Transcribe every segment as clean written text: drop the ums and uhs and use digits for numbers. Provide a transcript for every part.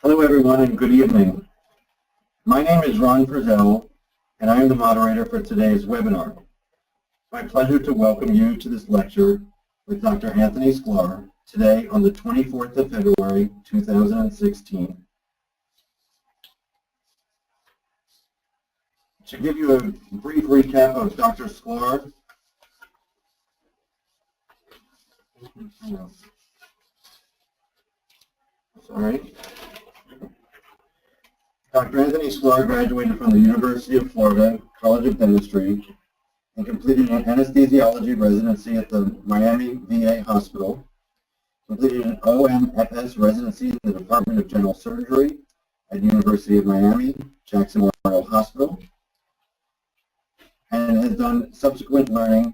Hello everyone and good evening. My name is Ron Frizzell and I am the moderator for today's webinar. It's my pleasure to welcome you to this lecture with Dr. Anthony Sclar today on the 24th of February 2016. To give you a brief recap of Dr. Sclar, Dr. Anthony Sclar graduated from the University of Florida College of Dentistry and completed an anesthesiology residency at the Miami VA Hospital, completed an OMFS residency in the Department of General Surgery at the University of Miami, Jackson Memorial Hospital, and has done subsequent learning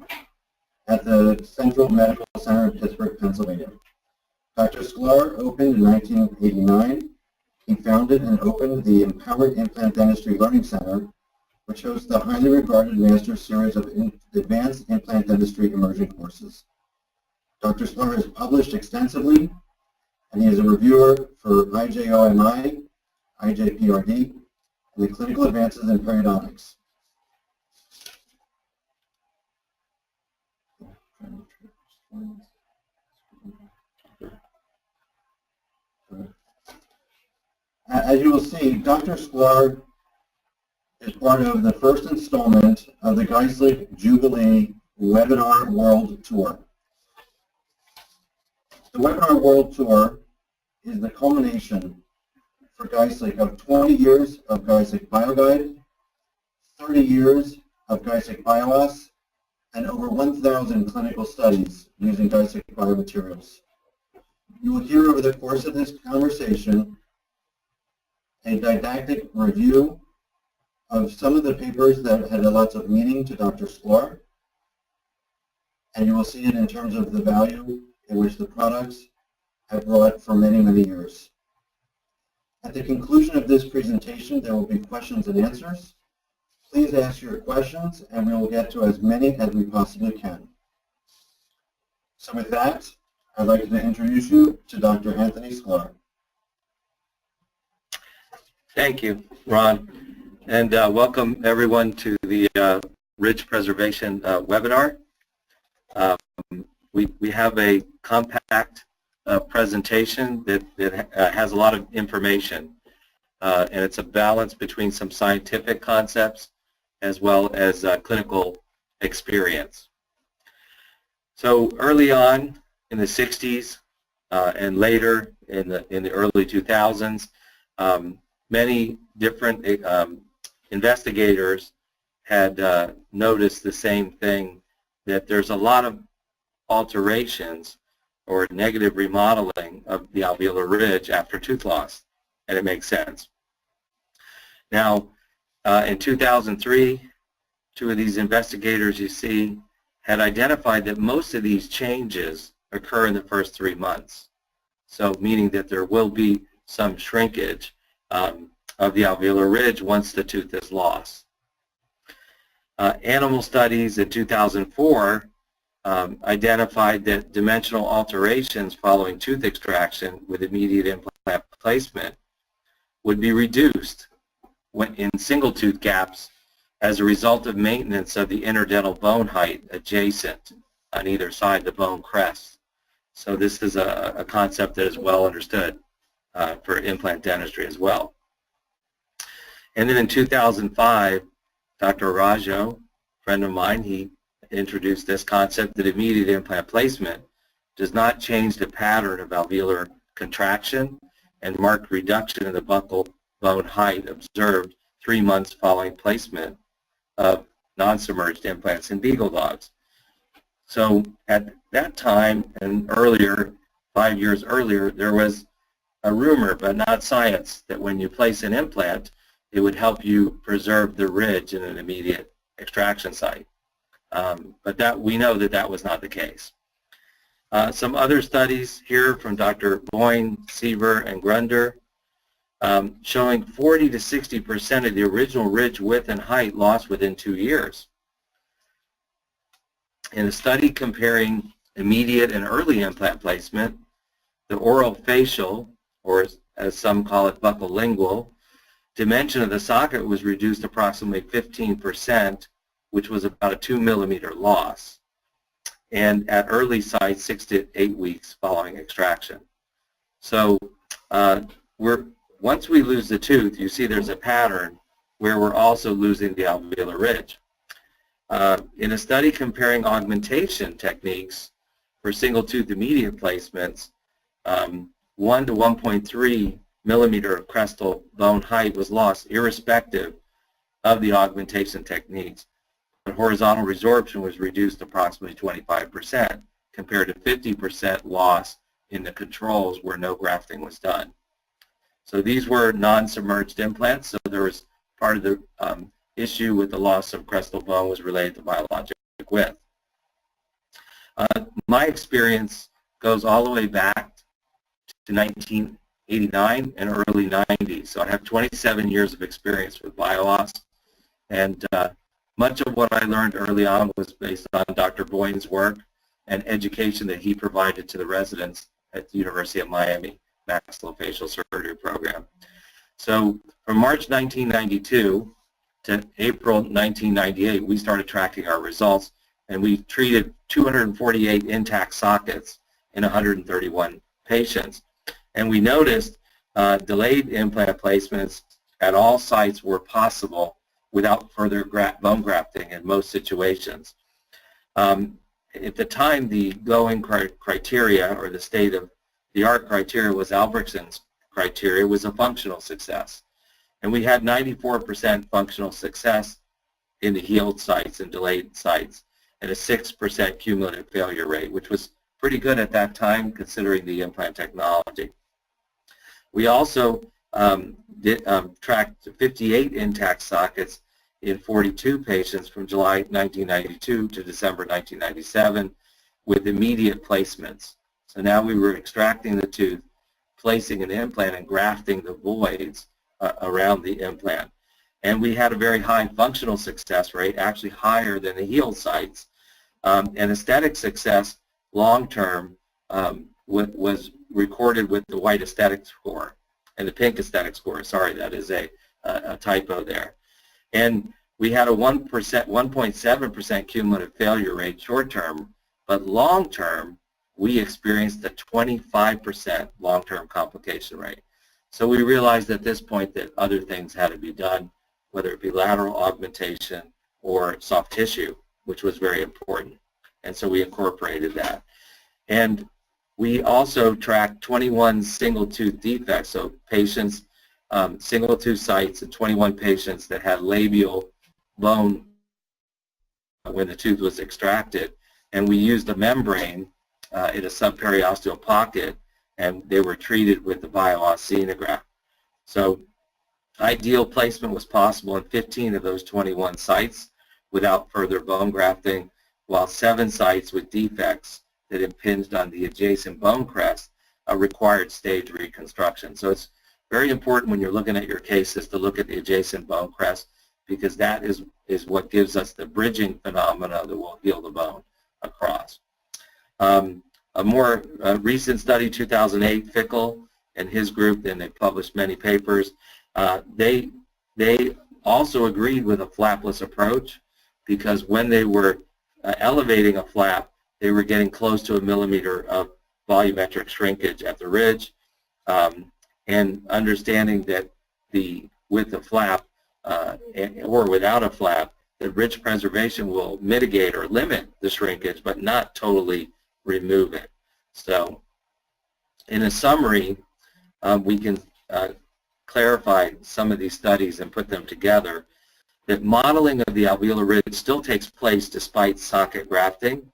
at the Central Medical Center in Pittsburgh, Pennsylvania. Dr. Sclar opened in 1989. He founded and opened the Empowered Implant Dentistry Learning Center, which hosts the highly regarded Master Series of Advanced Implant Dentistry Immersion courses. Dr. Sclar has published extensively, and he is a reviewer for IJOMI, IJPRD, and the Clinical Advances in Periodontics. As you will see, Dr. Sclar is part of the first installment of the Geistlich Jubilee Webinar World Tour. The Webinar World Tour is the culmination for Geistlich of 20 years of Geistlich BioGuide, 30 years of Geistlich bio-oss, and over 1,000 clinical studies using Geistlich biomaterials. You will hear over the course of this conversation a didactic review of some of the papers that had lots of meaning to Dr. Sclar, and you will see it in terms of the value in which the products have brought for many, many years. At the conclusion of this presentation, there will be questions and answers. Please ask your questions, and we will get to as many as we possibly can. So with that, I'd like to introduce you to Dr. Anthony Sclar. Thank you, Ron, and welcome everyone to the Ridge Preservation webinar. We have a compact presentation that has a lot of information, and it's a balance between some scientific concepts as well as clinical experience. So early on in the 60s and later in the early 2000s, many different investigators had noticed the same thing, that there's a lot of alterations or negative remodeling of the alveolar ridge after tooth loss, and it makes sense. Now, in 2003, two of these investigators you see had identified that most of these changes occur in the first 3 months, so meaning that there will be some shrinkage of the alveolar ridge once the tooth is lost. Animal studies in 2004 identified that dimensional alterations following tooth extraction with immediate implant placement would be reduced in single tooth gaps as a result of maintenance of the interdental bone height adjacent on either side the bone crest. So this is a concept that is well understood for implant dentistry as well. And then in 2005, Dr. Arajo, a friend of mine, he introduced this concept that immediate implant placement does not change the pattern of alveolar contraction and marked reduction in the buccal bone height observed 3 months following placement of non-submerged implants in beagle dogs. So at that time and earlier, 5 years earlier, there was a rumor, but not science, that when you place an implant, it would help you preserve the ridge in an immediate extraction site. But that we know that that was not the case. Some other studies here from Dr. Boyne, Seaver, and Grunder showing 40 to 60% of the original ridge width and height lost within 2 years. In a study comparing immediate and early implant placement, the oral facial, or as some call it buccolingual. Dimension of the socket was reduced approximately 15%, which was about a 2 millimeter loss, and at early sites 6 to 8 weeks following extraction. So once we lose the tooth, you see there's a pattern where we're also losing the alveolar ridge. In a study comparing augmentation techniques for single tooth immediate placements, 1 to 1.3 millimeter of crestal bone height was lost irrespective of the augmentation techniques. But horizontal resorption was reduced approximately 25% compared to 50% loss in the controls where no grafting was done. So these were non-submerged implants, so there was part of the issue with the loss of crestal bone was related to biologic width. My experience goes all the way back to 1989 and early 90s. So I have 27 years of experience with bio-oss, and much of what I learned early on was based on Dr. Boyne's work and education that he provided to the residents at the University of Miami maxillofacial surgery program. So from March 1992 to April 1998, we started tracking our results, and we treated 248 intact sockets in 131 patients. And we noticed delayed implant placements at all sites were possible without further bone grafting in most situations. At the time, the going criteria, or the state-of-the-art criteria, was Albrechtson's criteria, was a functional success. And we had 94% functional success in the healed sites and delayed sites, and a 6% cumulative failure rate, which was pretty good at that time considering the implant technology. We also tracked 58 intact sockets in 42 patients from July 1992 to December 1997 with immediate placements. So now we were extracting the tooth, placing an implant, and grafting the voids around the implant. And we had a very high functional success rate, actually higher than the healed sites. And aesthetic success long-term was recorded with the white aesthetic score and the pink aesthetic score. Sorry, that is a typo there. And we had a 1.7% cumulative failure rate short-term, but long-term we experienced a 25% long-term complication rate. So we realized at this point that other things had to be done, whether it be lateral augmentation or soft tissue, which was very important. And so we incorporated that. And we also tracked 21 single-tooth defects, so patients, single-tooth sites, and 21 patients that had labial bone when the tooth was extracted. And we used a membrane in a subperiosteal pocket, and they were treated with the bio-oss xenograft. So ideal placement was possible in 15 of those 21 sites without further bone grafting, while 7 sites with defects that impinged on the adjacent bone crest required stage reconstruction. So it's very important when you're looking at your cases to look at the adjacent bone crest, because that is what gives us the bridging phenomena that will heal the bone across. A more recent study, 2008, Fickle and his group, and they published many papers, they also agreed with a flapless approach, because when they were elevating a flap, they were getting close to 1 millimeter of volumetric shrinkage at the ridge, and understanding that with the flap or without a flap, the ridge preservation will mitigate or limit the shrinkage, but not totally remove it. So in a summary, we can clarify some of these studies and put them together, that modeling of the alveolar ridge still takes place despite socket grafting,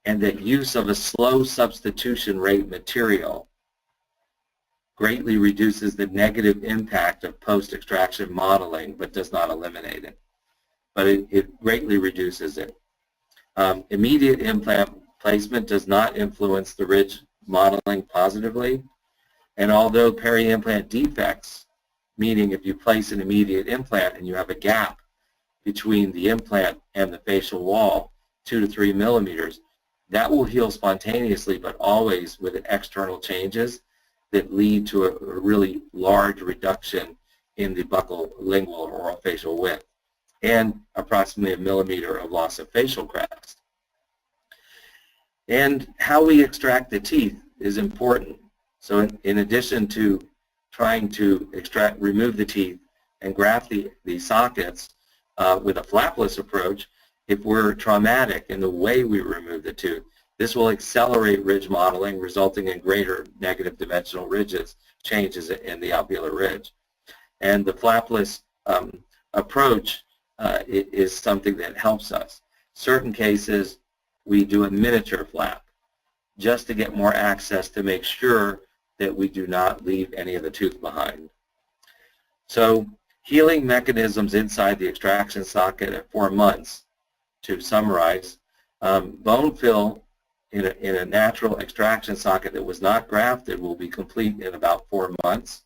and that use of a slow substitution rate material greatly reduces the negative impact of post-extraction modeling, but does not eliminate it. But it greatly reduces it. Immediate implant placement does not influence the ridge modeling positively, and although peri-implant defects, meaning if you place an immediate implant and you have a gap between the implant and the facial wall, 2 to 3 millimeters, that will heal spontaneously, but always with external changes that lead to a really large reduction in the buccal lingual or orofacial width, and approximately 1 millimeter of loss of facial crest. And how we extract the teeth is important. So in addition to trying to remove the teeth and graft the sockets with a flapless approach, if we're traumatic in the way we remove the tooth, this will accelerate ridge modeling, resulting in greater negative dimensional ridges, changes in the alveolar ridge. And the flapless approach is something that helps us. Certain cases, we do a miniature flap just to get more access to make sure that we do not leave any of the tooth behind. So healing mechanisms inside the extraction socket at 4 months, to summarize, bone fill in a natural extraction socket that was not grafted will be complete in about 4 months.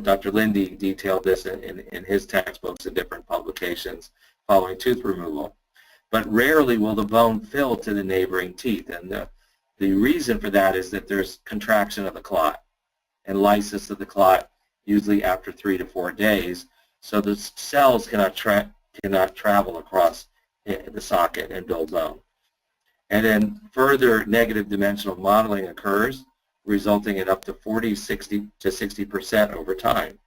Dr. Lindy detailed this in his textbooks and different publications following tooth removal. But rarely will the bone fill to the neighboring teeth, and the reason for that is that there's contraction of the clot and lysis of the clot, usually after 3 to 4 days, so the cells cannot travel across the socket and build bone. And then further negative dimensional modeling occurs, resulting in up to 40, 60 to 60% over time.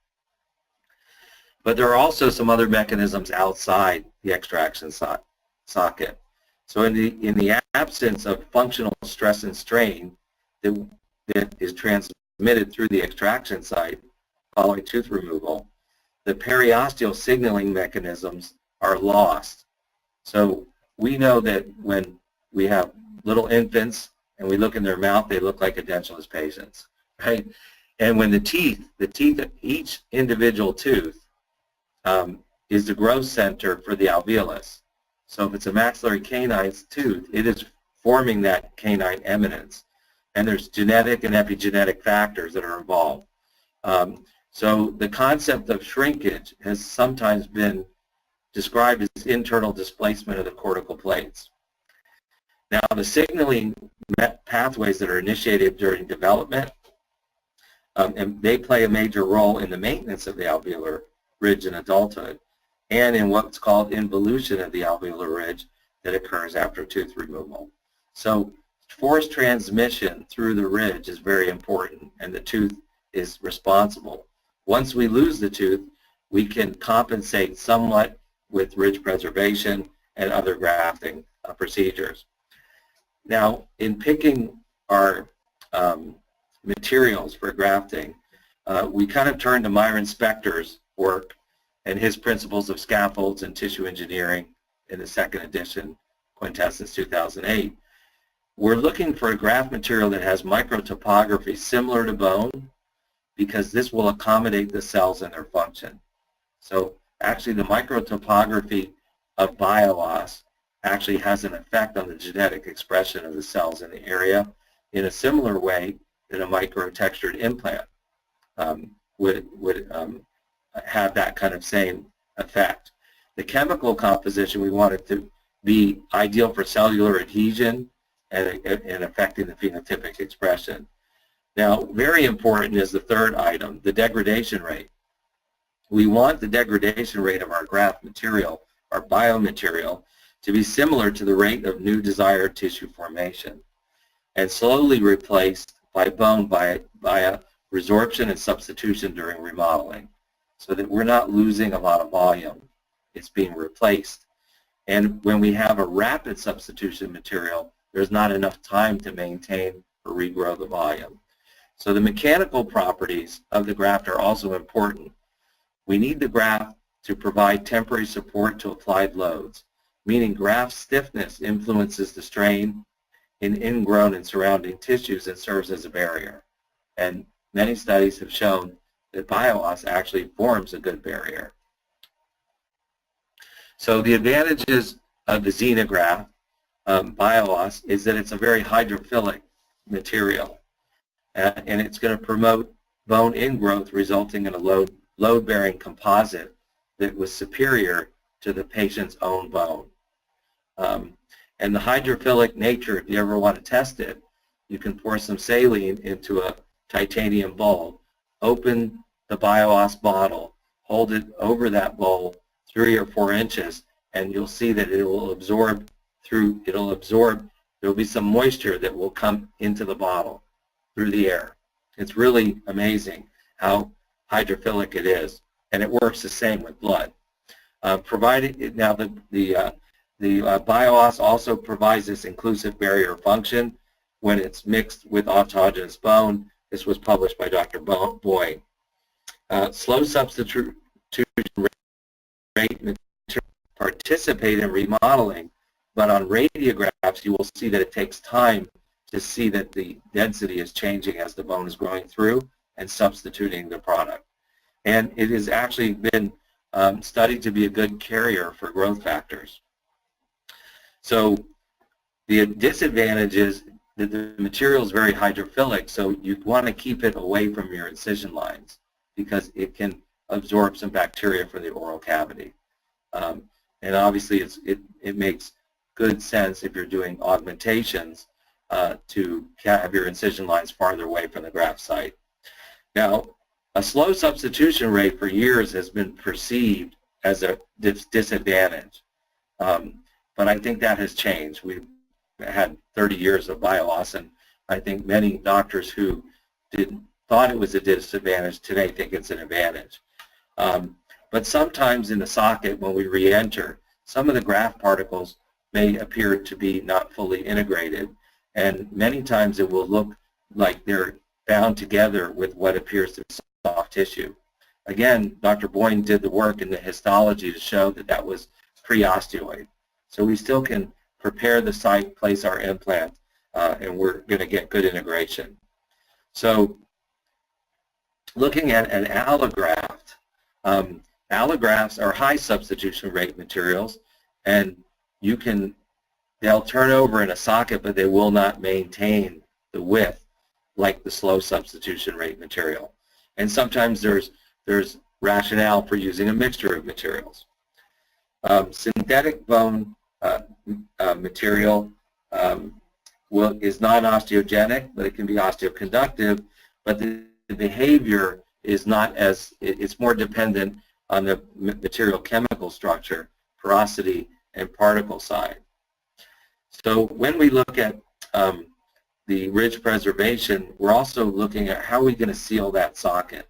But there are also some other mechanisms outside the extraction socket. So in the absence of functional stress and strain that is transmitted through the extraction site following tooth removal, the periosteal signaling mechanisms are lost. So we know that when we have little infants and we look in their mouth, they look like edentulous patients, right? And when the teeth of each individual tooth is the growth center for the alveolus. So if it's a maxillary canine's tooth, it is forming that canine eminence. And there's genetic and epigenetic factors that are involved. So the concept of shrinkage has sometimes been described as internal displacement of the cortical plates. Now, the signaling pathways that are initiated during development, and they play a major role in the maintenance of the alveolar ridge in adulthood, and in what's called involution of the alveolar ridge that occurs after tooth removal. So force transmission through the ridge is very important, and the tooth is responsible. Once we lose the tooth, we can compensate somewhat with ridge preservation and other grafting procedures. Now, in picking our materials for grafting, we kind of turn to Myron Spector's work and his principles of scaffolds and tissue engineering in the second edition, Quintessence 2008. We're looking for a graft material that has microtopography similar to bone, because this will accommodate the cells and their function. So actually the microtopography of bio-oss actually has an effect on the genetic expression of the cells in the area in a similar way that a microtextured implant would have that kind of same effect. The chemical composition, we want it to be ideal for cellular adhesion and affecting the phenotypic expression. Now, very important is the third item, the degradation rate. We want the degradation rate of our graft material, our biomaterial, to be similar to the rate of new desired tissue formation and slowly replaced by bone via resorption and substitution during remodeling, so that we're not losing a lot of volume. It's being replaced. And when we have a rapid substitution material, there's not enough time to maintain or regrow the volume. So the mechanical properties of the graft are also important. We need the graft to provide temporary support to applied loads, meaning graft stiffness influences the strain in ingrown and surrounding tissues and serves as a barrier. And many studies have shown that bio-oss actually forms a good barrier. So the advantages of the xenograft bio-oss is that it's a very hydrophilic material, and it's going to promote bone ingrowth, resulting in a load-bearing composite that was superior to the patient's own bone. And the hydrophilic nature, if you ever want to test it, you can pour some saline into a titanium bowl, open the bio-oss bottle, hold it over that bowl 3 or 4 inches, and you'll see that it will absorb there'll be some moisture that will come into the bottle through the air. It's really amazing how hydrophilic it is, and it works the same with blood. Now the bio-oss also provides this inclusive barrier function when it's mixed with autogenous bone. This was published by Dr. Boyne. Slow substitution rate participate in remodeling, but on radiographs you will see that it takes time to see that the density is changing as the bone is growing through and substituting the product. And it has actually been studied to be a good carrier for growth factors. So the disadvantage is that the material is very hydrophilic, so you want to keep it away from your incision lines because it can absorb some bacteria from the oral cavity. And obviously it makes good sense if you're doing augmentations to have your incision lines farther away from the graft site. Now, a slow substitution rate for years has been perceived as a disadvantage, but I think that has changed. We've had 30 years of bio-oss, and I think many doctors who thought it was a disadvantage today think it's an advantage. But sometimes in the socket, when we re-enter, some of the graft particles may appear to be not fully integrated, and many times it will look like they're bound together with what appears to be soft tissue. Again, Dr. Boyne did the work in the histology to show that that was pre-osteoid. So we still can prepare the site, place our implant, and we're going to get good integration. So looking at an allograft, allografts are high substitution rate materials, and they'll turn over in a socket, but they will not maintain the width like the slow substitution rate material. And sometimes there's rationale for using a mixture of materials. Synthetic bone material is non-osteogenic, but it can be osteoconductive, but the behavior is not as, it's more dependent on the material chemical structure, porosity, and particle size. So when we look at the ridge preservation, we're also looking at how are we going to seal that socket.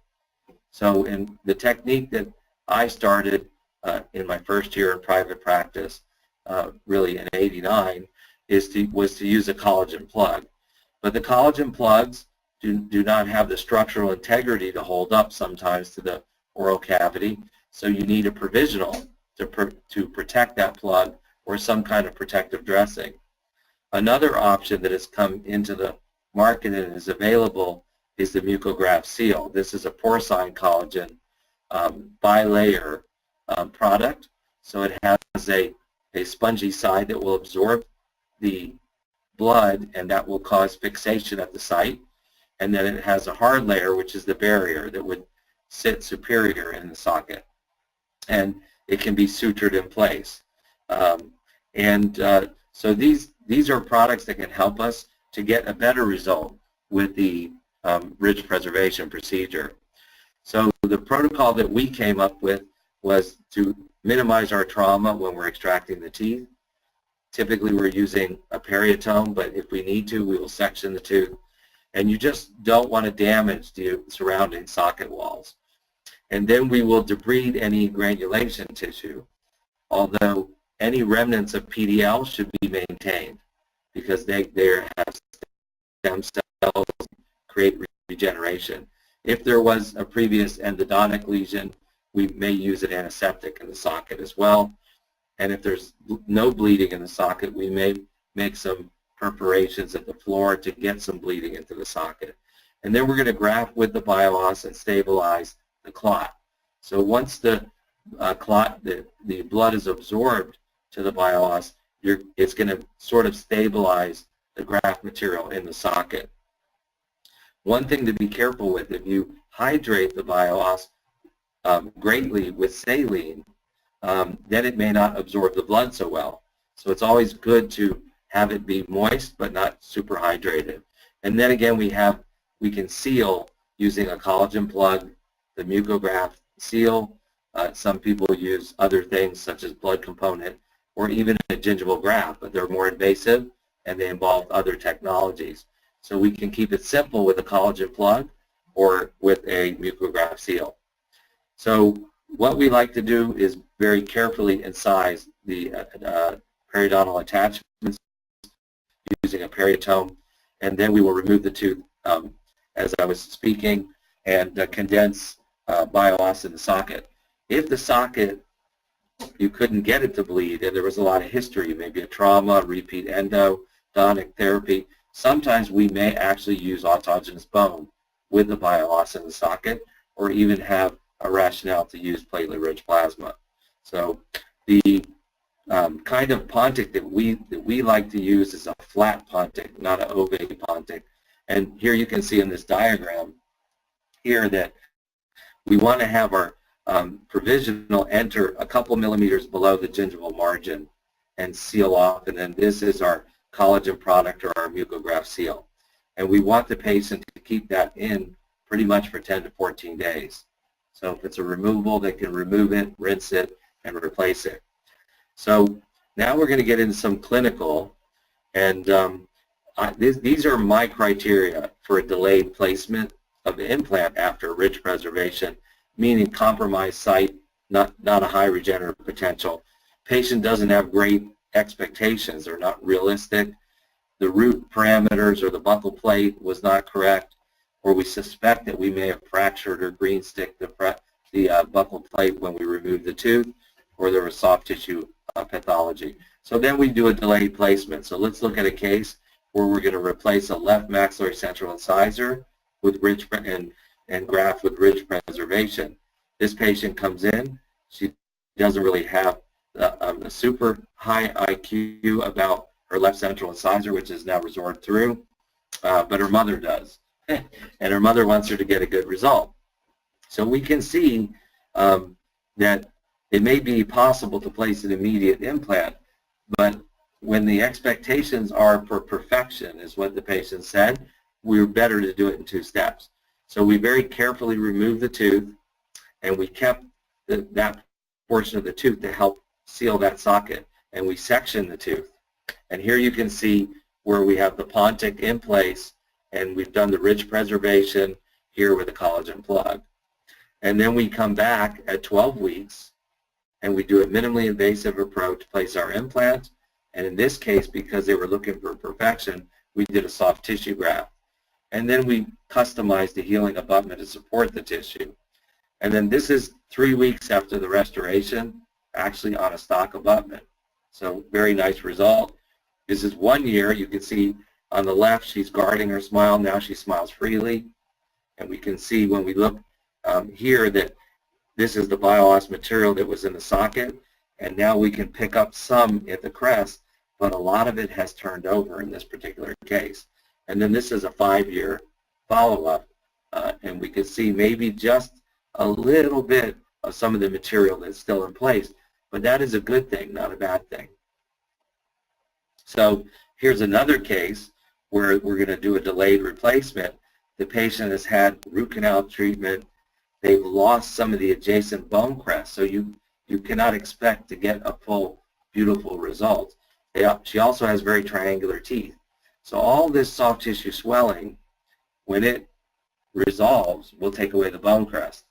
So in the technique that I started in my first year in private practice, really in '89, was to use a collagen plug. But the collagen plugs do not have the structural integrity to hold up sometimes to the oral cavity, so you need a provisional to protect that plug or some kind of protective dressing. Another option that has come into the market and is available is the mucograft seal. This is a porcine collagen bilayer product, so it has a spongy side that will absorb the blood, and that will cause fixation at the site. And then it has a hard layer, which is the barrier that would sit superior in the socket. And it can be sutured in place. So these are products that can help us to get a better result with the ridge preservation procedure. So the protocol that we came up with was to minimize our trauma when we're extracting the teeth. Typically we're using a periotome, but if we need to, we will section the tooth. And you just don't want to damage the surrounding socket walls. And then we will debride any granulation tissue, although any remnants of PDL should be maintained because they have stem cells create regeneration. If there was a previous endodontic lesion, we may use an antiseptic in the socket as well. And if there's no bleeding in the socket, we may make some perforations at the floor to get some bleeding into the socket. And then we're going to graft with the bio-oss and stabilize the clot. So once the the blood is absorbed to the bio-oss, it's going to sort of stabilize the graft material in the socket. One thing to be careful with, if you hydrate the bio-oss greatly with saline, then it may not absorb the blood so well. So it's always good to have it be moist but not super hydrated. And then again, we have we can seal using a collagen plug, the mucograft seal. Some people use other things such as blood component or even a gingival graft, but they're more invasive and they involve other technologies. So we can keep it simple with a collagen plug or with a mucograft seal. So what we like to do is very carefully incise the periodontal attachments using a periotome, and then we will remove the tooth as I was speaking and condense bio-oss in the socket. If the socket, you couldn't get it to bleed and there was a lot of history, maybe a trauma, repeat endodontic therapy, sometimes we may actually use autogenous bone with the bio-oss in the socket, or even have a rationale to use platelet-rich plasma. So the kind of pontic that we like to use is a flat pontic, not an ovate pontic. And here you can see in this diagram here that we want to have our provisional enter a couple millimeters below the gingival margin and seal off, and then this is our collagen product or our mucograft seal. And we want the patient to keep that in pretty much for 10 to 14 days. So if it's a removable, they can remove it, rinse it, and replace it. So now we're going to get into some clinical, and these are my criteria for a delayed placement of the implant after ridge preservation, meaning compromised site, not a high regenerative potential. Patient doesn't have great expectations, they're not realistic. The root parameters or the buccal plate was not correct, or we suspect that we may have fractured or green stick the buccal plate when we removed the tooth, or there was soft tissue pathology. So then we do a delayed placement. So let's look at a case where we're going to replace a left maxillary central incisor with ridge and graft with ridge preservation. This patient comes in, she doesn't really have a super high IQ about her left central incisor, which is now resorbed through, but her mother does. And her mother wants her to get a good result. So we can see that it may be possible to place an immediate implant, but when the expectations are for perfection, is what the patient said, we're better to do it in 2 steps. So we very carefully removed the tooth, and we kept that portion of the tooth to help seal that socket, and we sectioned the tooth. And here you can see where we have the pontic in place, and we've done the ridge preservation here with a collagen plug. And then we come back at 12 weeks, and we do a minimally invasive approach, place our implant, and in this case, because they were looking for perfection, we did a soft tissue graft. And then we customized the healing abutment to support the tissue. And then this is 3 weeks after the restoration, actually on a stock abutment. So very nice result. This is 1 year. You can see on the left, she's guarding her smile. Now she smiles freely. And we can see when we look here that this is the bio-oss material that was in the socket. And now we can pick up some at the crest, but a lot of it has turned over in this particular case. And then this is a 5-year follow-up, and we can see maybe just a little bit of some of the material that's still in place, but that is a good thing, not a bad thing. So here's another case where we're going to do a delayed replacement. The patient has had root canal treatment. They've lost some of the adjacent bone crest, so you cannot expect to get a full, beautiful result. She also has very triangular teeth. So all this soft tissue swelling, when it resolves, will take away the bone crest.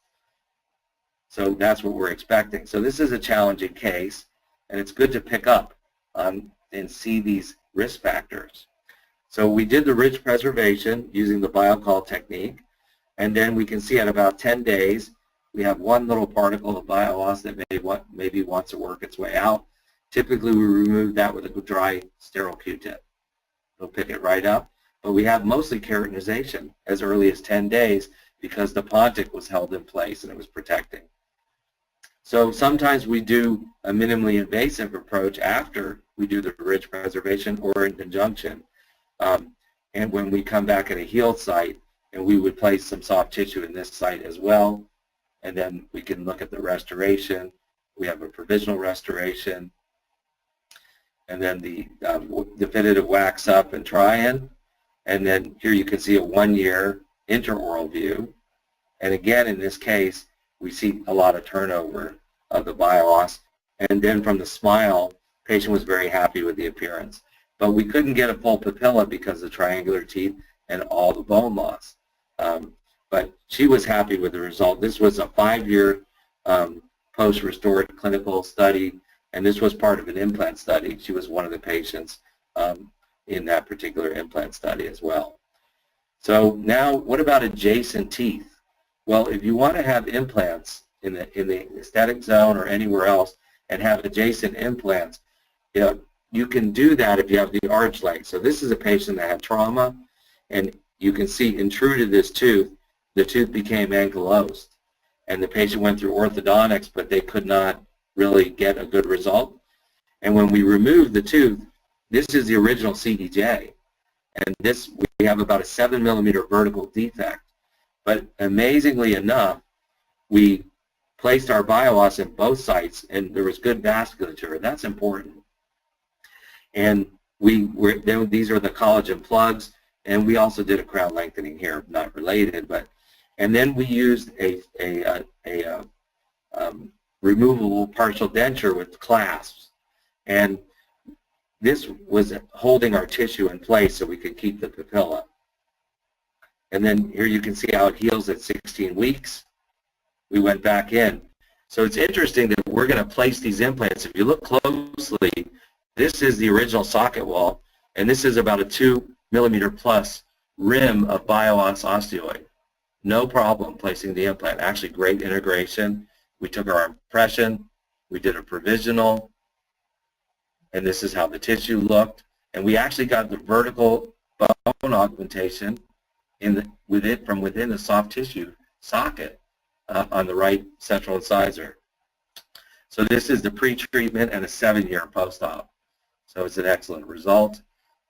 So that's what we're expecting. So this is a challenging case, and it's good to pick up and see these risk factors. So we did the ridge preservation using the BioCall technique, and then we can see at about 10 days, we have one little particle of bio-oss that maybe wants to work its way out. Typically, we remove that with a dry, sterile Q-tip. We'll pick it right up, but we have mostly keratinization as early as 10 days because the pontic was held in place and it was protecting. So sometimes we do a minimally invasive approach after we do the ridge preservation or in conjunction. And when we come back at a healed site, and we would place some soft tissue in this site as well, and then we can look at the restoration. We have a provisional restoration, and then the definitive wax up and try-in. And then here you can see a 1 year intraoral view. And again, in this case, we see a lot of turnover of the bio-oss. And then from the smile, patient was very happy with the appearance. But we couldn't get a full papilla because of the triangular teeth and all the bone loss. But she was happy with the result. This was a 5-year post-restored clinical study, and this was part of an implant study. She was one of the patients in that particular implant study as well. So now, what about adjacent teeth? Well, if you want to have implants in the aesthetic zone or anywhere else and have adjacent implants, you can do that if you have the arch length. So this is a patient that had trauma, and you can see intruded this tooth. The tooth became ankylosed, and the patient went through orthodontics, but they could not really get a good result. And when we removed the tooth, this is the original CDJ, and this, we have about a 7 millimeter vertical defect. But amazingly enough, we placed our bio-oss in both sites, and there was good vasculature, and that's important. And then these are the collagen plugs, and we also did a crown lengthening here, not related, but, and then we used a removable partial denture with clasps, and this was holding our tissue in place so we could keep the papilla. And then here you can see how it heals at 16 weeks. We went back in. So it's interesting that we're going to place these implants. If you look closely, this is the original socket wall, and this is about a 2 millimeter plus rim of bio-oss osteoid. No problem placing the implant. Actually, great integration. We took our impression, we did a provisional, and this is how the tissue looked. And we actually got the vertical bone augmentation from within the soft tissue socket on the right central incisor. So this is the pre-treatment and a 7-year post-op. So it's an excellent result.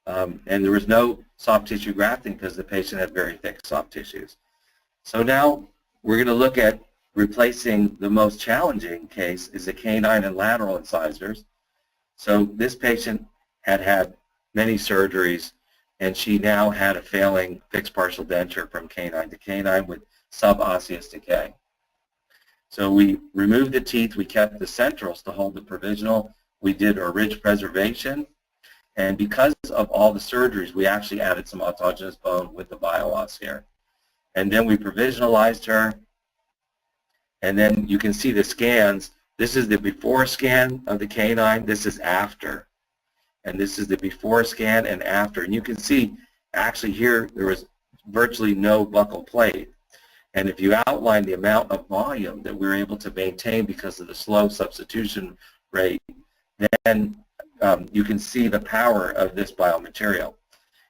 And there was no soft tissue grafting because the patient had very thick soft tissues. So now we're going to look at replacing the most challenging case is the canine and lateral incisors. So this patient had had many surgeries, and she now had a failing fixed partial denture from canine to canine with subosseous decay. So we removed the teeth, we kept the centrals to hold the provisional, we did a ridge preservation, and because of all the surgeries, we actually added some autogenous bone with the bio-oss here. And then we provisionalized her, and then you can see the scans. This is the before scan of the canine, this is after. And this is the before scan and after. And you can see, actually here, there was virtually no buccal plate. And if you outline the amount of volume that we were able to maintain because of the slow substitution rate, then you can see the power of this biomaterial.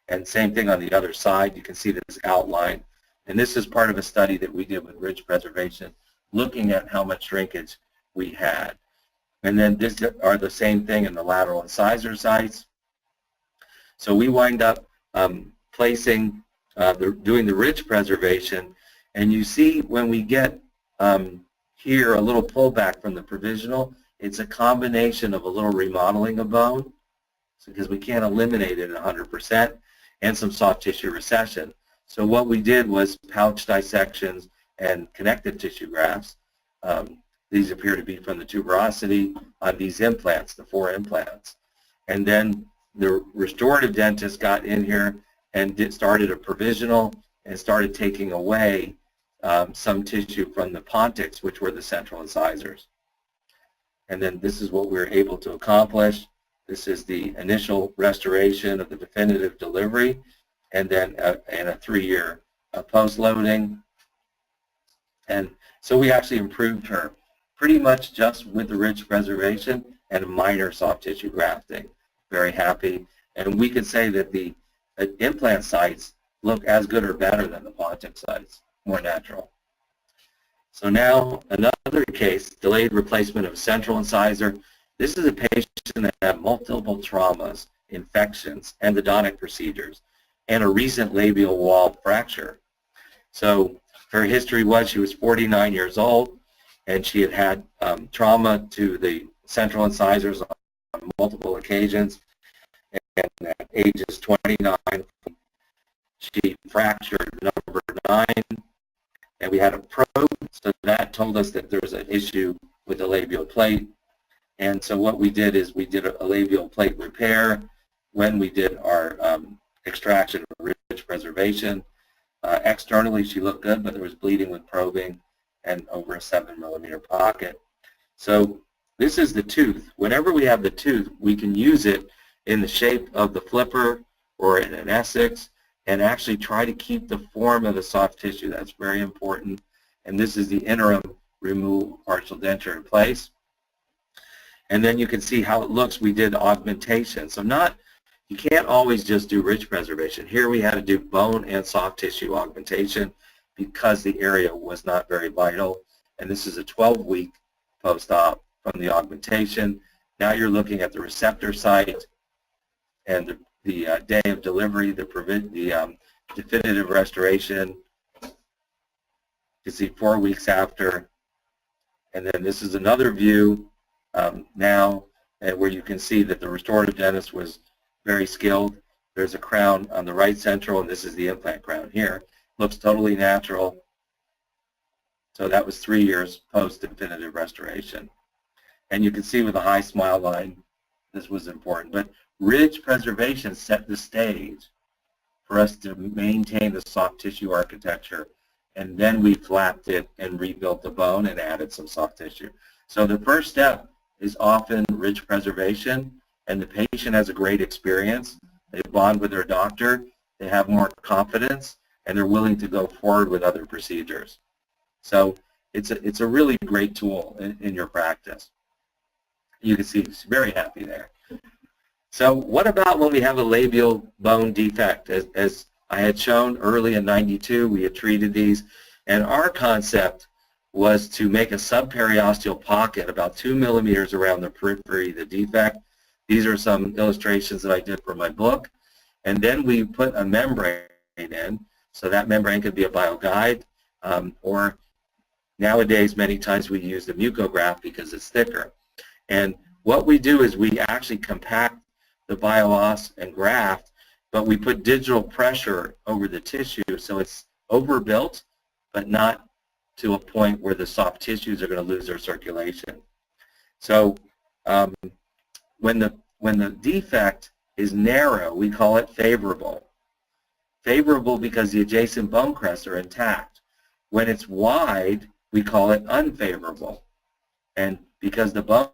And same thing on the other side, you can see this outline. And this is part of a study that we did with ridge preservation, looking at how much shrinkage we had. And then this are the same thing in the lateral incisor sites. So we wind up placing, doing the ridge preservation, and you see when we get here a little pullback from the provisional, it's a combination of a little remodeling of bone, because we can't eliminate it 100%, and some soft tissue recession. So what we did was pouch dissections and connective tissue grafts. These appear to be from the tuberosity on these implants, the 4 implants. And then the restorative dentist got in here and started a provisional and started taking away some tissue from the pontics, which were the central incisors. And then this is what we were able to accomplish. This is the initial restoration of the definitive delivery, and then a 3-year post-loading. And so we actually improved her pretty much just with the ridge preservation and a minor soft tissue grafting. Very happy. And we could say that the implant sites look as good or better than the pontic sites, more natural. So now another case, delayed replacement of a central incisor. This is a patient that had multiple traumas, infections, endodontic procedures, and a recent labial wall fracture. So her history was she was 49 years old, and she had had trauma to the central incisors on multiple occasions, and at ages 29, she fractured number design, and we had a probe, so that told us that there was an issue with the labial plate. And so what we did is we did a labial plate repair when we did our extraction of ridge preservation. Externally, she looked good, but there was bleeding with probing and over a 7mm pocket. So this is the tooth. Whenever we have the tooth, we can use it in the shape of the flipper or in an Essex and actually try to keep the form of the soft tissue. That's very important. And this is the interim removable partial denture in place. And then you can see how it looks. We did augmentation. So you can't always just do ridge preservation. Here we had to do bone and soft tissue augmentation because the area was not very vital. And this is a 12-week post-op from the augmentation. Now you're looking at the receptor site and the day of delivery, the definitive restoration. You can see 4 weeks after. And then this is another view now where you can see that the restorative dentist was very skilled. There's a crown on the right central, and this is the implant crown here. Looks totally natural. So that was 3 years post-definitive restoration. And you can see with a high smile line, this was important. But ridge preservation set the stage for us to maintain the soft tissue architecture. And then we flapped it and rebuilt the bone and added some soft tissue. So the first step is often ridge preservation, and the patient has a great experience. They bond with their doctor, they have more confidence, and they're willing to go forward with other procedures. So it's a really great tool in your practice. You can see he's very happy there. So what about when we have a labial bone defect? As I had shown early in '92, we had treated these, and our concept was to make a subperiosteal pocket about 2 millimeters around the periphery of the defect. These are some illustrations that I did for my book. And then we put a membrane in, so that membrane could be a bio-guide, or nowadays many times we use the mucograft because it's thicker. And what we do is we actually compact the bio-oss and graft, but we put digital pressure over the tissue so it's overbuilt, but not to a point where the soft tissues are going to lose their circulation. So when the defect is narrow, we call it favorable. Favorable because the adjacent bone crests are intact. When it's wide, we call it unfavorable. And because the bone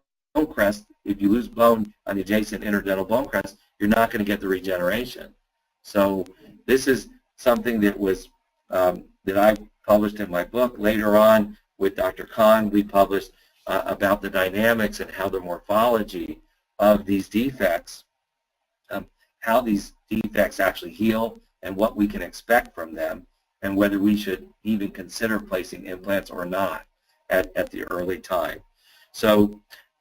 crest, if you lose bone on the adjacent interdental bone crest, you're not going to get the regeneration. So this is something that was that I published in my book. Later on with Dr. Kahn, we published about the dynamics and how the morphology of these defects, how these defects actually heal and what we can expect from them, and whether we should even consider placing implants or not at the early time. So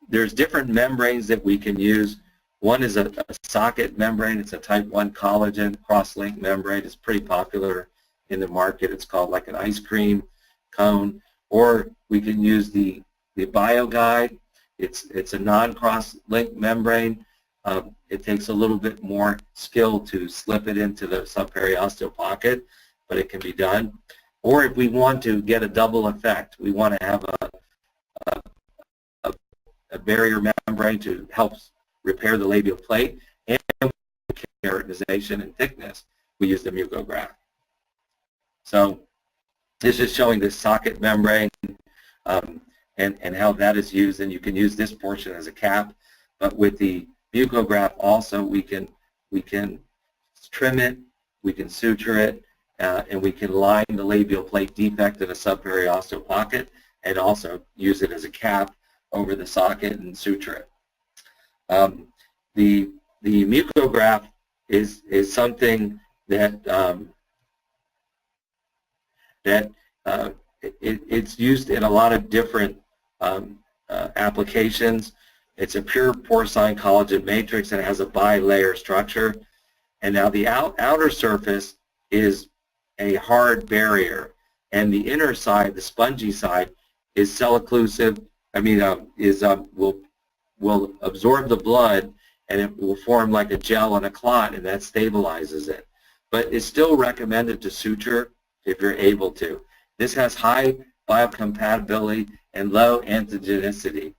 there's different membranes that we can use. One is a socket membrane. It's a type 1 collagen cross-link membrane. It's pretty popular in the market. It's called like an ice cream cone. Or we can use the bio-guide. It's a non-cross-link membrane. It takes a little bit more skill to slip it into the subperiosteal pocket, but it can be done. Or if we want to get a double effect, we want to have a barrier membrane to help repair the labial plate and keratinization and thickness, we use the mucograft. So this is showing this socket membrane and how that is used, and you can use this portion as a cap, but with the mucograft also we can trim it, we can suture it, and we can line the labial plate defect in a subperiosteal pocket and also use it as a cap over the socket and suture it. The mucograft is something that it's used in a lot of different applications. It's a pure porcine collagen matrix and it has a bilayer structure. And now the outer surface is a hard barrier, and the inner side, the spongy side, is cell occlusive. I mean, will absorb the blood, and it will form like a gel and a clot, and that stabilizes it. But it's still recommended to suture if you're able to. This has high biocompatibility and low antigenicity.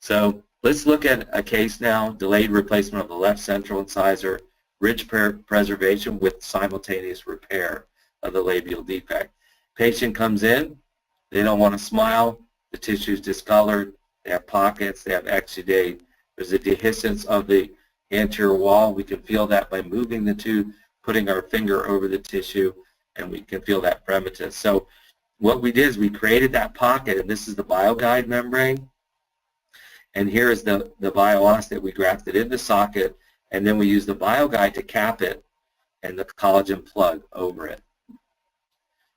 So let's look at a case now, delayed replacement of the left central incisor, ridge preservation with simultaneous repair of the labial defect. Patient comes in, they don't want to smile, the tissue is discolored, they have pockets, they have exudate, there's a dehiscence of the anterior wall. We can feel that by moving the tooth, putting our finger over the tissue, and we can feel that fremitus. So what we did is we created that pocket, and this is the BioGuide membrane, and here is the bio-oss that we grafted in the socket, and then we use the BioGuide to cap it and the collagen plug over it.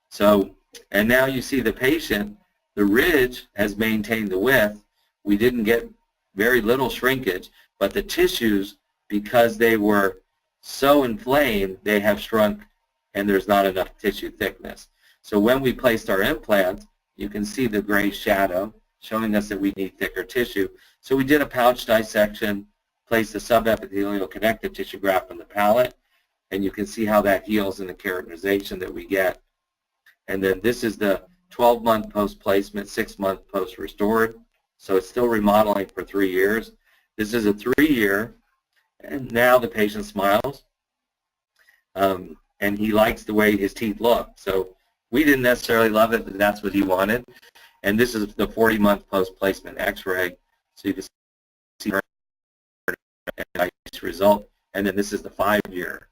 So, and now you see the patient, the ridge has maintained the width. We didn't get very little shrinkage, but the tissues, because they were so inflamed, they have shrunk and there's not enough tissue thickness. So when we placed our implant, you can see the gray shadow showing us that we need thicker tissue. So we did a pouch dissection, placed a subepithelial connective tissue graft on the palate, and you can see how that heals in the keratinization that we get. And then this is the 12-month post-placement, 6-month post-restored. So it's still remodeling for 3 years. This is a 3-year, and now the patient smiles, and he likes the way his teeth look. So we didn't necessarily love it, but that's what he wanted. And this is the 40-month post-placement x-ray. So you can see a nice result. And then this is the 5-year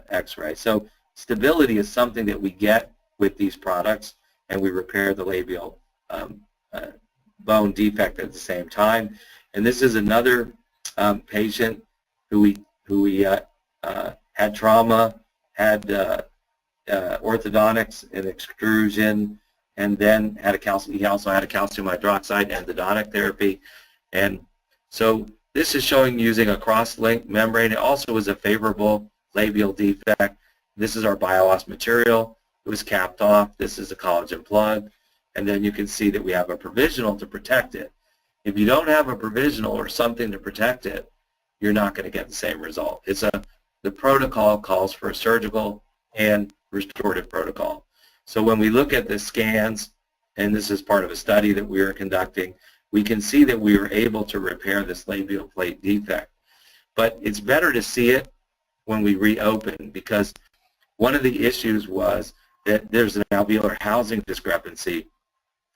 x-ray. So stability is something that we get with these products, and we repair the labial bone defect at the same time. And this is another patient who we had trauma, had orthodontics and extrusion, and then had he also had a calcium hydroxide endodontic therapy. And so this is showing using a cross-linked membrane. It also was a favorable labial defect. This is our bio-oss material. It was capped off. This is a collagen plug. And then you can see that we have a provisional to protect it. If you don't have a provisional or something to protect it, you're not going to get the same result. The protocol calls for a surgical and restorative protocol. So when we look at the scans, and this is part of a study that we are conducting, we can see that we were able to repair this labial plate defect. But it's better to see it when we reopen, because one of the issues was that there's an alveolar housing discrepancy,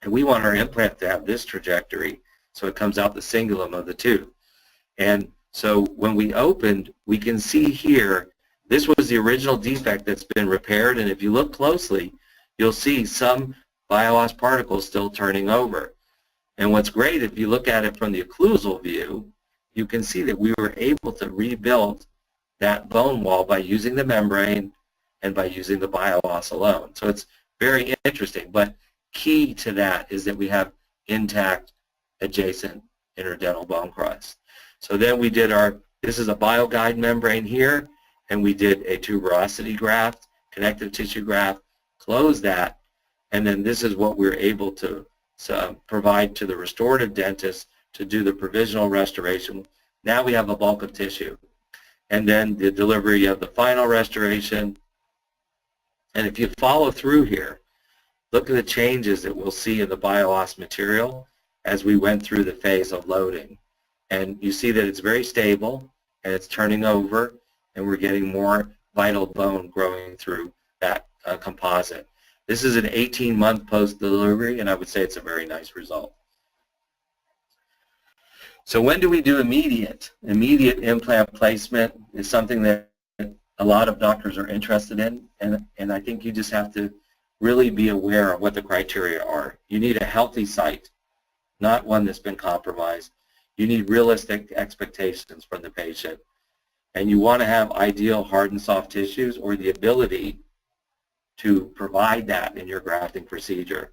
and we want our implant to have this trajectory so it comes out the cingulum of the tooth. And so when we opened, we can see here, this was the original defect that's been repaired, and if you look closely, you'll see some bio-oss particles still turning over. And what's great, if you look at it from the occlusal view, you can see that we were able to rebuild that bone wall by using the membrane and by using the bio-oss alone. So it's very interesting, but key to that is that we have intact adjacent interdental bone crust. So then we did this is a BioGuide membrane here, and we did a tuberosity graft, connective tissue graft, close that, and then this is what we're able to provide to the restorative dentist to do the provisional restoration. Now we have a bulk of tissue. And then the delivery of the final restoration. And if you follow through here, look at the changes that we'll see in the bio-oss material as we went through the phase of loading. And you see that it's very stable, and it's turning over, and we're getting more vital bone growing through that composite. This is an 18-month post-delivery, and I would say it's a very nice result. So when do we do immediate? Immediate implant placement is something that a lot of doctors are interested in, and I think you just have to really be aware of what the criteria are. You need a healthy site, not one that's been compromised. You need realistic expectations from the patient, and you want to have ideal hard and soft tissues or the ability to provide that in your grafting procedure.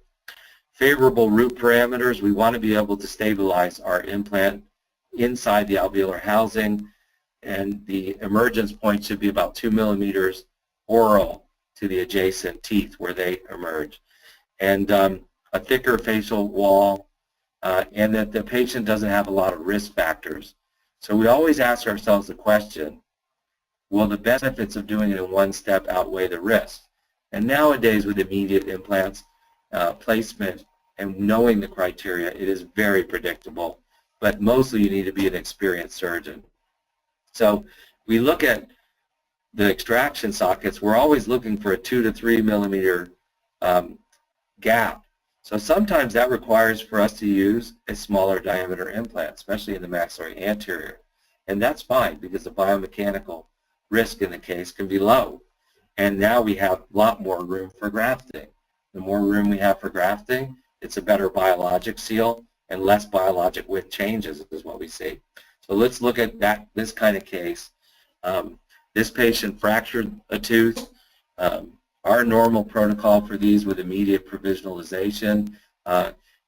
Favorable root parameters, we want to be able to stabilize our implant inside the alveolar housing, and the emergence point should be about 2 millimeters oral to the adjacent teeth where they emerge. And a thicker facial wall, and that the patient doesn't have a lot of risk factors. So we always ask ourselves the question, will the benefits of doing it in one step outweigh the risks? And nowadays with immediate implants placement and knowing the criteria, it is very predictable. But mostly you need to be an experienced surgeon. So we look at the extraction sockets. We're always looking for a 2 to 3 millimeter gap. So sometimes that requires for us to use a smaller diameter implant, especially in the maxillary anterior. And that's fine because the biomechanical risk in the case can be low. And now we have a lot more room for grafting. The more room we have for grafting, it's a better biologic seal and less biologic width changes is what we see. So let's look at this kind of case. This patient fractured a tooth. Our normal protocol for these with immediate provisionalization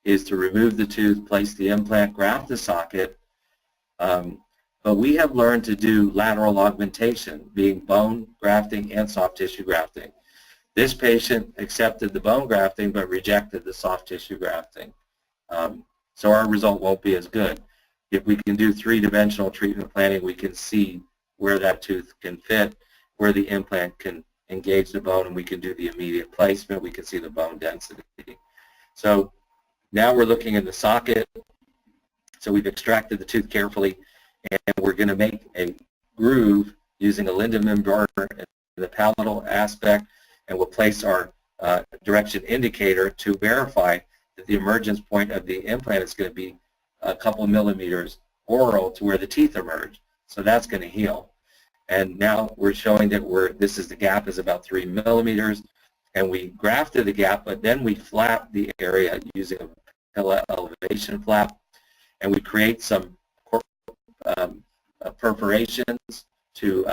is to remove the tooth, place the implant, graft the socket. But we have learned to do lateral augmentation, being bone grafting and soft tissue grafting. This patient accepted the bone grafting but rejected the soft tissue grafting. So our result won't be as good. If we can do three-dimensional treatment planning, we can see where that tooth can fit, where the implant can engage the bone, and we can do the immediate placement. We can see the bone density. So now we're looking at the socket. So we've extracted the tooth carefully, and we're going to make a groove using a Lindemann burr in the palatal aspect, and we'll place our direction indicator to verify that the emergence point of the implant is going to be a couple millimeters oral to where the teeth emerge. So that's going to heal. And now we're showing that the gap is about 3 millimeters, and we grafted the gap, but then we flap the area using a patella elevation flap, and we create some perforations to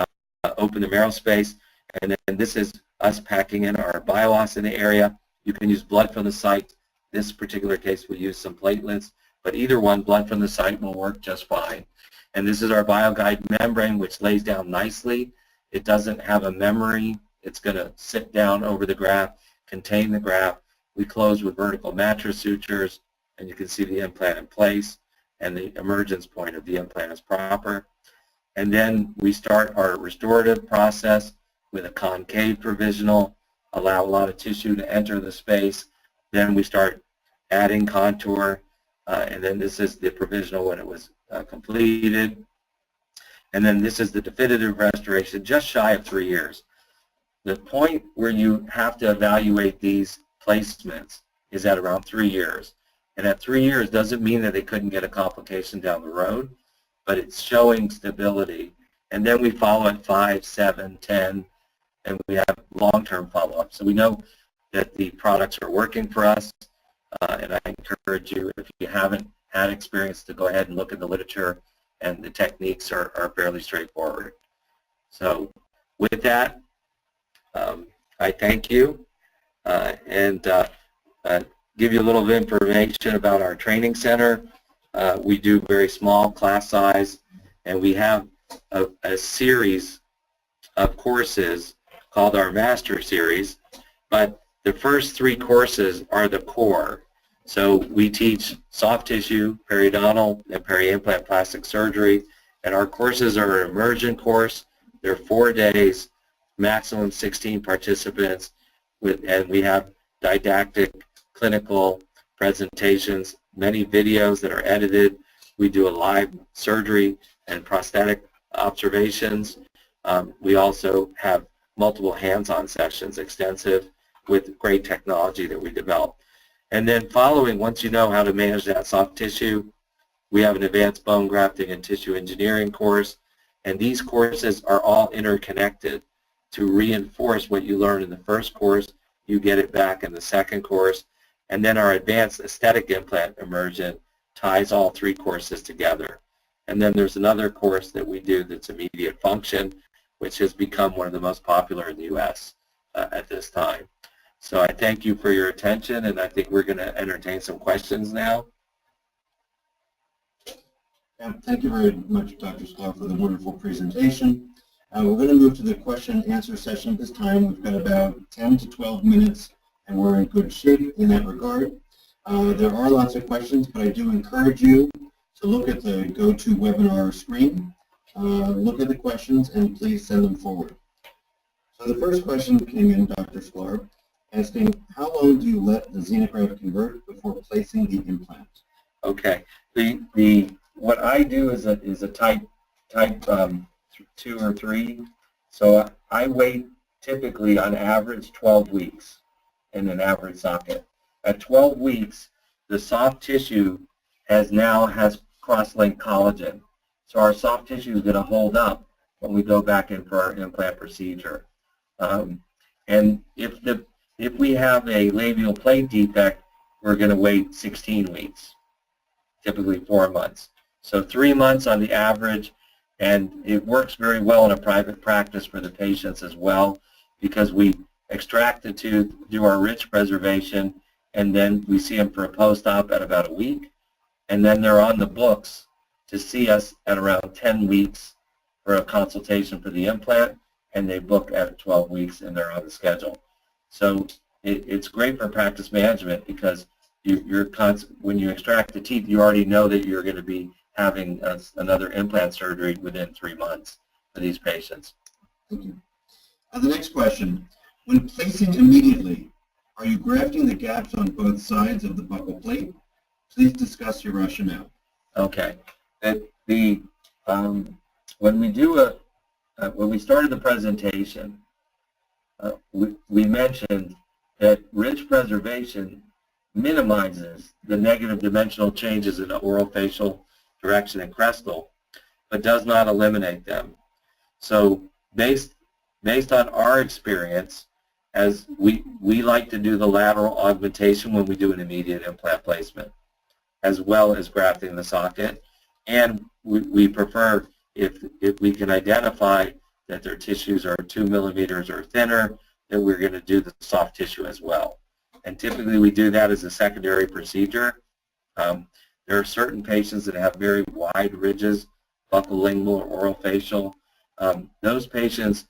open the marrow space, and then this is us packing in our bio-oss in the area. You can use blood from the site. This particular case we use some platelets, but either one, blood from the site, will work just fine. And this is our BioGuide membrane, which lays down nicely. It doesn't have a memory. It's going to sit down over the graft, contain the graft. We close with vertical mattress sutures, and you can see the implant in place, and the emergence point of the implant is proper. And then we start our restorative process with a concave provisional, allow a lot of tissue to enter the space. Then we start adding contour, and then this is the provisional when it was completed. And then this is the definitive restoration, just shy of 3 years. The point where you have to evaluate these placements is at around 3 years. And at 3 years doesn't mean that they couldn't get a complication down the road, but it's showing stability. And then we follow at 5, 7, 10, and we have long-term follow-up. So we know that the products are working for us, and I encourage you, if you haven't had experience, to go ahead and look at the literature, and the techniques are fairly straightforward. So with that, I thank you and give you a little information about our training center. We do very small class size, and we have a series of courses called our Master Series, but the first 3 courses are the core. So we teach soft tissue, periodontal, and peri-implant plastic surgery, and our courses are an immersion course. They're 4 days, maximum 16 participants, and we have didactic, clinical presentations, many videos that are edited. We do a live surgery and prosthetic observations. We also have multiple hands-on sessions, extensive, with great technology that we develop. And then following, once you know how to manage that soft tissue, we have an advanced bone grafting and tissue engineering course, and these courses are all interconnected to reinforce what you learned in the first course. You get it back in the second course, and then our advanced aesthetic implant immersion ties all 3 courses together. And then there's another course that we do that's immediate function, which has become one of the most popular in the U.S. At this time. So I thank you for your attention, and I think we're going to entertain some questions now. Thank you very much, Dr. Sclar, for the wonderful presentation. We're going to move to the question and answer session this time. We've got about 10 to 12 minutes, and we're in good shape in that regard. There are lots of questions, but I do encourage you to look at the GoToWebinar screen, look at the questions, and please send them forward. The first question came in, Dr. Sclar, asking how long do you let the xenograft convert before placing the implant? Okay. What I do is a type 2 or 3. So I wait typically on average 12 weeks in an average socket. At 12 weeks, the soft tissue has cross-linked collagen. So our soft tissue is going to hold up when we go back in for our implant procedure. And if we have a labial plate defect, we're going to wait 16 weeks, typically 4 months. So 3 months on the average, and it works very well in a private practice for the patients as well, because we extract the tooth, do our ridge preservation, and then we see them for a post-op at about a week, and then they're on the books to see us at around 10 weeks for a consultation for the implant, and they book at 12 weeks and they're on the schedule. So it's great for practice management because when you extract the teeth, you already know that you're going to be having another implant surgery within 3 months for these patients. Thank you. The next question, when placing immediately, are you grafting the gaps on both sides of the buccal plate? Please discuss your rationale. Okay. When we started the presentation, we mentioned that ridge preservation minimizes the negative dimensional changes in orofacial direction and crestal, but does not eliminate them. So based on our experience, as we like to do the lateral augmentation when we do an immediate implant placement, as well as grafting the socket, and we prefer if we can identify that their tissues are 2 millimeters or thinner, that we're going to do the soft tissue as well. And typically we do that as a secondary procedure. There are certain patients that have very wide ridges, buccolingual or orofacial. Those patients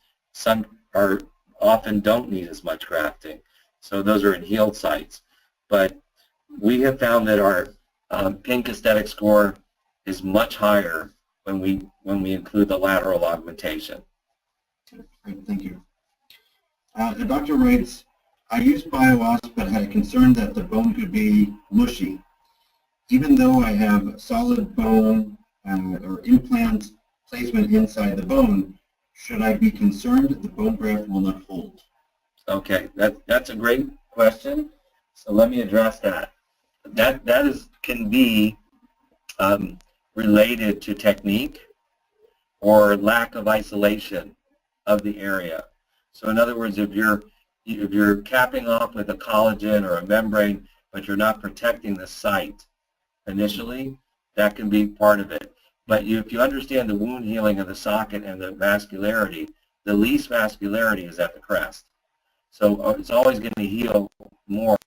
often don't need as much grafting. So those are in healed sites. But we have found that our pink aesthetic score is much higher when we include the lateral augmentation. Great, thank you. The doctor writes, I used bio-oss but had a concern that the bone could be mushy. Even though I have solid bone or implant placement inside the bone, should I be concerned that the bone graft will not hold? Okay, that's a great question. So let me address that. That can be related to technique or lack of isolation of the area. So in other words, if you're capping off with a collagen or a membrane, but you're not protecting the site initially, that can be part of it. But if you understand the wound healing of the socket and the vascularity, the least vascularity is at the crest. So it's always going to heal more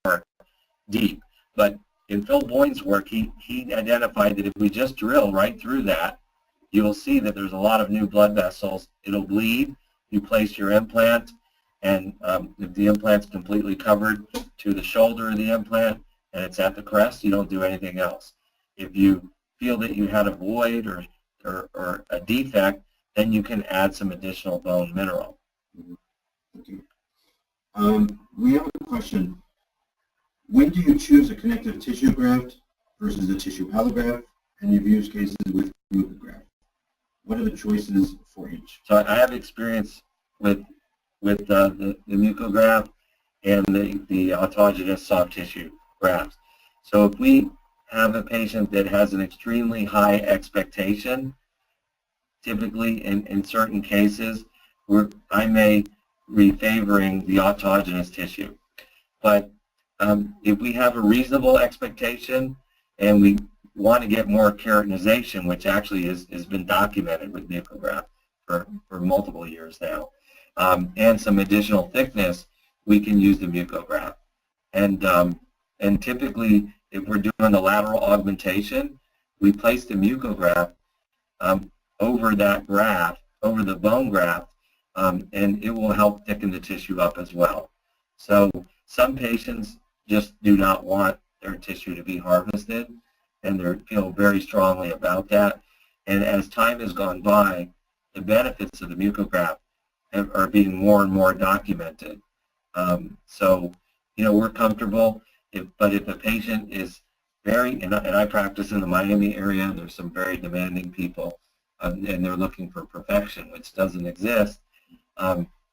deep. But in Phil Boyne's work, he identified that if we just drill right through that, you will see that there's a lot of new blood vessels. It'll bleed. You place your implant, and if the implant's completely covered to the shoulder of the implant and it's at the crest, you don't do anything else. If you feel that you had a void or a defect, then you can add some additional bone mineral. Thank you. We have a question. When do you choose a connective tissue graft versus a tissue allograft? And you've used cases with mucograft. What are the choices for each? So I have experience with the mucograft and the autogenous soft tissue grafts. So if we have a patient that has an extremely high expectation, typically in certain cases, I may be favoring the autogenous tissue. But if we have a reasonable expectation and we want to get more keratinization, which actually has been documented with mucograft for multiple years now, and some additional thickness, we can use the mucograft. And typically, if we're doing the lateral augmentation, we place the mucograft over that graft, over the bone graft, and it will help thicken the tissue up as well. So some patients just do not want their tissue to be harvested, and they feel very strongly about that. And as time has gone by, the benefits of the mucograft are being more and more documented. So, we're comfortable, but if a patient is and I practice in the Miami area, there's some very demanding people, and they're looking for perfection, which doesn't exist.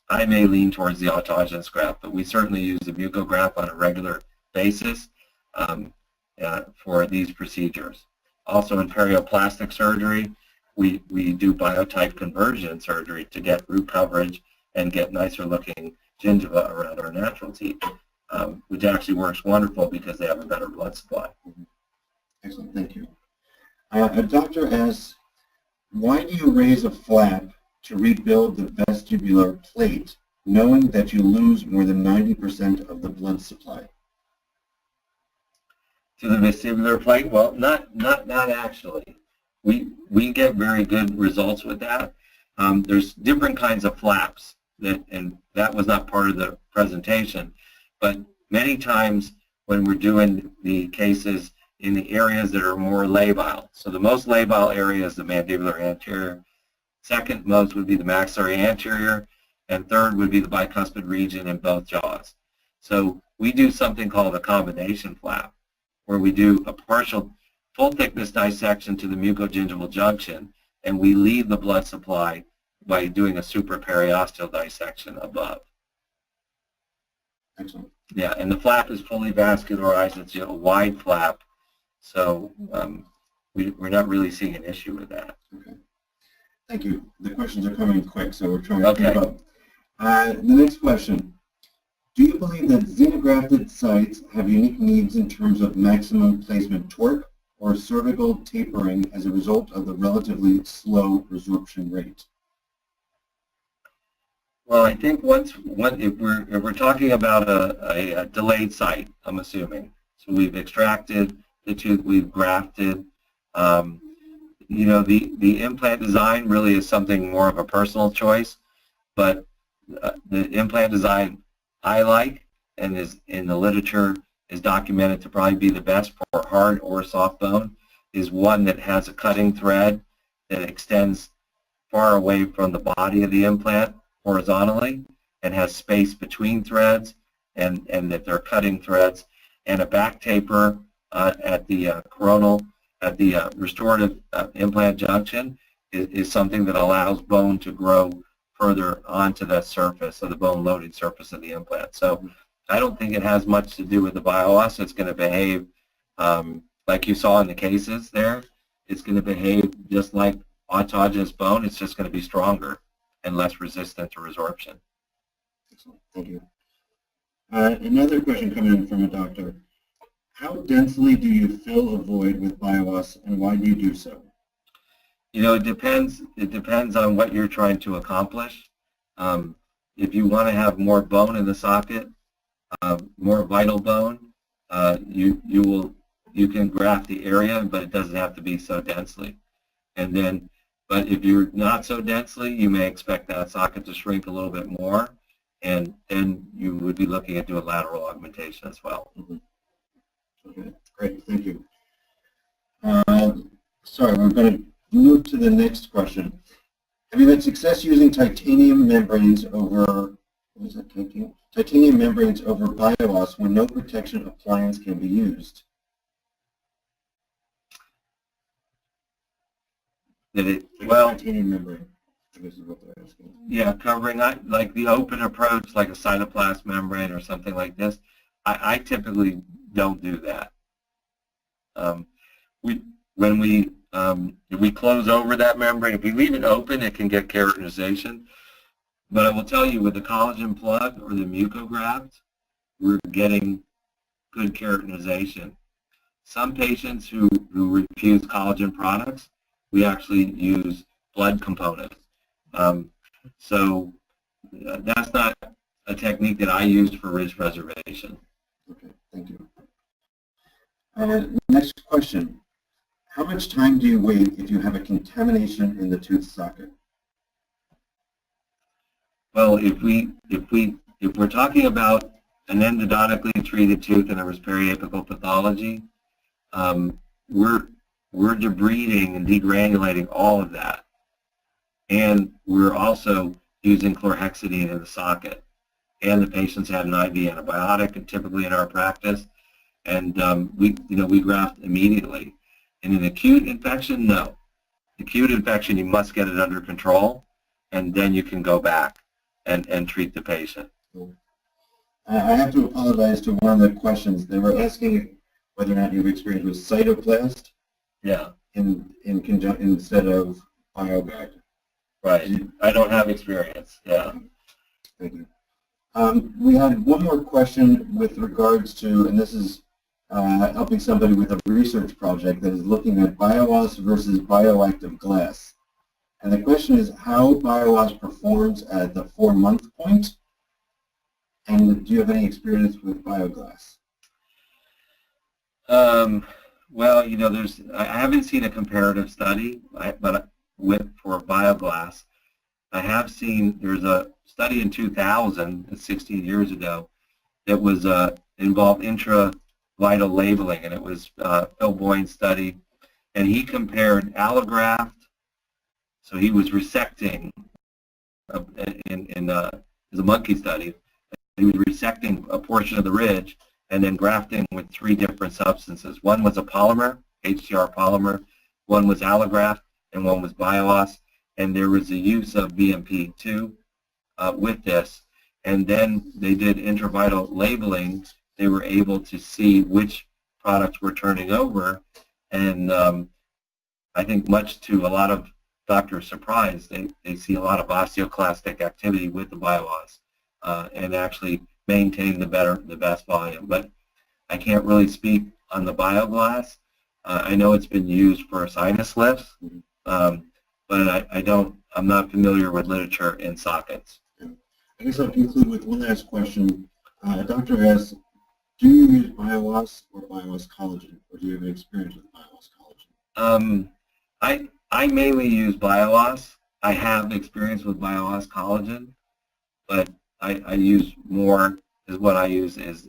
I may lean towards the autogenous graft, but we certainly use the mucograft on a regular basis for these procedures. Also in perioplastic surgery, we do biotype conversion surgery to get root coverage and get nicer looking gingiva around our natural teeth, which actually works wonderful because they have a better blood supply. Excellent, thank you. A doctor asks, why do you raise a flap to rebuild the vestibular plate, knowing that you lose more than 90% of the blood supply? To the vestibular plate? Well, not actually. We get very good results with that. There's different kinds of flaps, and that was not part of the presentation, but many times when we're doing the cases in the areas that are more labile. So the most labile area is the mandibular anterior. Second most would be the maxillary anterior, and third would be the bicuspid region in both jaws. So we do something called a combination flap, where we do a partial full thickness dissection to the mucogingival junction, and we leave the blood supply by doing a supraperiosteal dissection above. Excellent. Yeah, and the flap is fully vascularized. It's a wide flap, so we're not really seeing an issue with that. Okay. Thank you. The questions are coming quick, so we're trying to Okay. keep up. The next question. Do you believe that xenografted sites have unique needs in terms of maximum placement torque or cervical tapering as a result of the relatively slow resorption rate? Well, I think if we're talking about a delayed site, I'm assuming. So we've extracted the tooth, we've grafted. The implant design really is something more of a personal choice, but the implant design I like and is in the literature is documented to probably be the best for hard or soft bone is one that has a cutting thread that extends far away from the body of the implant horizontally and has space between threads and that they're cutting threads, and a back taper at the coronal, at the restorative implant junction is something that allows bone to grow further onto that surface, so the bone loading surface of the implant. So I don't think it has much to do with the bio-oss. It's going to behave like you saw in the cases there. It's going to behave just like autogenous bone. It's just going to be stronger and less resistant to resorption. Excellent. Thank you. Another question coming in from a doctor. How densely do you fill a void with bio-oss, and why do you do so? It depends. It depends on what you're trying to accomplish. If you want to have more bone in the socket, more vital bone, you can graft the area, but it doesn't have to be so densely. But if you're not so densely, you may expect that socket to shrink a little bit more, and then you would be looking at doing lateral augmentation as well. Mm-hmm. Okay, great, thank you. Sorry, we're going to move to the next question. Have you had success using titanium membranes over, what is that, titanium membranes over bio-oss when no protection appliance can be used? Titanium membrane, I guess is what they're asking. Yeah, covering, like the open approach, like a cytoplast membrane or something like this, I typically don't do that. If we close over that membrane, if we leave it open, it can get keratinization. But I will tell you, with the collagen plug or the mucograft, we're getting good keratinization. Some patients who refuse collagen products, we actually use blood components. So that's not a technique that I use for ridge preservation. Okay, thank you. Next question. How much time do you wait if you have a contamination in the tooth socket? Well, if we're talking about an endodontically treated tooth and there was periapical pathology, we're debriding and degranulating all of that. And we're also using chlorhexidine in the socket. And the patients had an IV antibiotic, and typically in our practice, and we graft immediately. In an acute infection, no. Acute infection, you must get it under control, and then you can go back and treat the patient. I have to apologize to one of the questions. They were asking whether or not you've experienced with cytoplast instead of bioguide. Right. I don't have experience. Yeah. Thank you. We had one more question with regards to, and this is helping somebody with a research project that is looking at bio-oss versus bioactive glass. And the question is how bio-oss performs at the 4-month point, and do you have any experience with bioglass? Well, I haven't seen a comparative study, but for bioglass. I have seen there's a study in 2000, 16 years ago, that was involved intravital labeling, and it was Phil Boyne's study, and he compared allograft. So he was resecting in a monkey study. He was resecting a portion of the ridge and then grafting with 3 different substances. One was a polymer, HTR polymer, one was allograft, and one was bio-oss. And there was the use of BMP2 with this. And then they did intravital labeling. They were able to see which products were turning over. And I think much to a lot of doctors' surprise, they see a lot of osteoclastic activity with the bio-oss and actually maintain the best volume. But I can't really speak on the bioglass. I know it's been used for sinus lifts. But I'm not familiar with literature in sockets. I guess I'll conclude with one last question. A doctor asks, do you use bio-oss or bio-oss collagen, or do you have experience with bio-oss collagen? I mainly use bio-oss. I have experience with bio-oss collagen, but I use more, is what I use is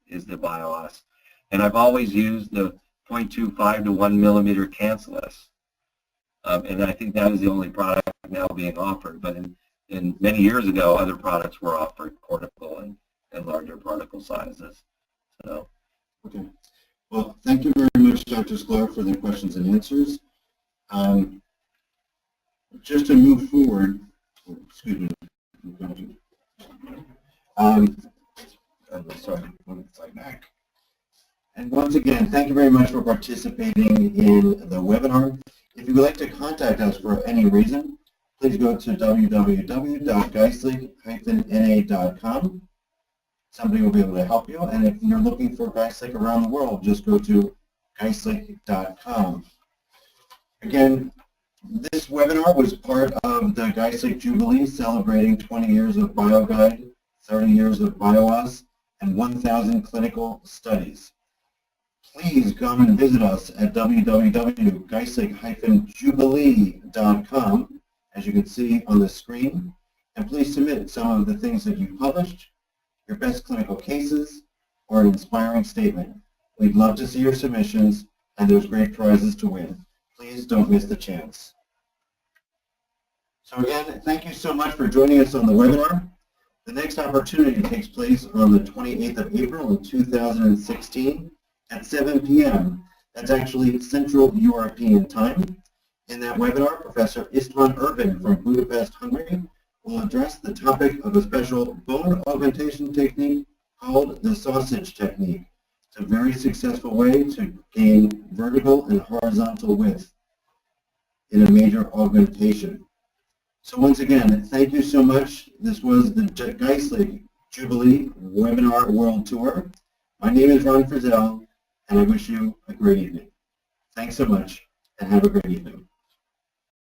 the bio-oss. And I've always used the 0.25 to 1 millimeter cancellous. And I think that is the only product now being offered. But in many years ago, other products were offered, cortical and larger particle sizes. So. Okay. Well, thank you very much, Dr. Sclar, for the questions and answers. Just to move forward, excuse me. Sorry, one slide back. And once again, thank you very much for participating in the webinar. If you would like to contact us for any reason, please go to www.geistlich-na.com. Somebody will be able to help you. And if you're looking for Geistlich around the world, just go to geistlich.com. Again, this webinar was part of the Geistlich Jubilee, celebrating 20 years of BioGuide, 30 years of bio-oss, and 1,000 clinical studies. Please come and visit us at www.geistlich-jubilee.com, as you can see on the screen, and please submit some of the things that you published, your best clinical cases, or an inspiring statement. We'd love to see your submissions, and there's great prizes to win. Please don't miss the chance. So again, thank you so much for joining us on the webinar. The next opportunity takes place on the 28th of April in 2016 at 7 p.m. That's actually Central European Time. In that webinar, Professor István Ervin from Budapest, Hungary, will address the topic of a special bone augmentation technique called the sausage technique. It's a very successful way to gain vertical and horizontal width in a major augmentation. So once again, thank you so much. This was the Geistlich Jubilee Webinar World Tour. My name is Ron Frizzell, and I wish you a great evening. Thanks so much, and have a great evening.